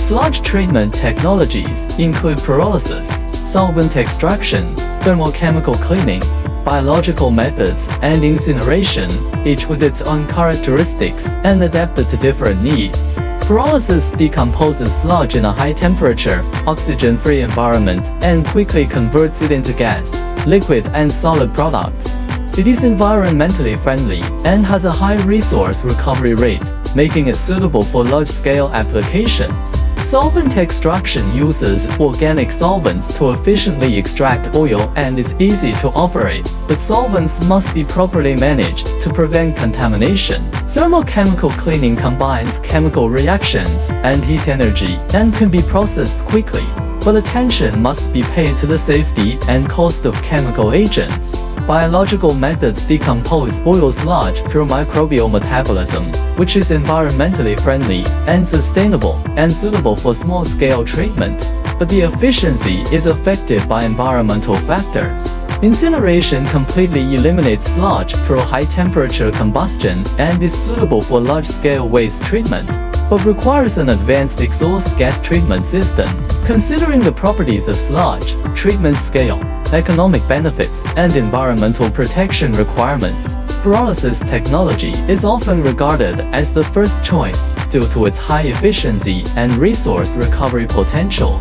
Sludge treatment technologies include pyrolysis, solvent extraction, thermochemical cleaning, biological methods, and incineration, each with its own characteristics and adapted to different needs. Pyrolysis decomposes sludge in a high-temperature, oxygen-free environment and quickly converts it into gas, liquid, and solid products. It is environmentally friendly and has a high resource recovery rate, making it suitable for large-scale applications. Solvent extraction uses organic solvents to efficiently extract oil and is easy to operate, but solvents must be properly managed to prevent contamination. Thermochemical cleaning combines chemical reactions and heat energy and can be processed quickly, but attention must be paid to the safety and cost of chemical agents. Biological methods decompose oil sludge through microbial metabolism, which is environmentally friendly and sustainable and suitable for small-scale treatment, but the efficiency is affected by environmental factors. Incineration completely eliminates sludge through high-temperature combustion and is suitable for large-scale waste treatment, but requires an advanced exhaust gas treatment system. Considering the properties of sludge, treatment scale, economic benefits, and environmental protection requirements, pyrolysis technology is often regarded as the first choice due to its high efficiency and resource recovery potential.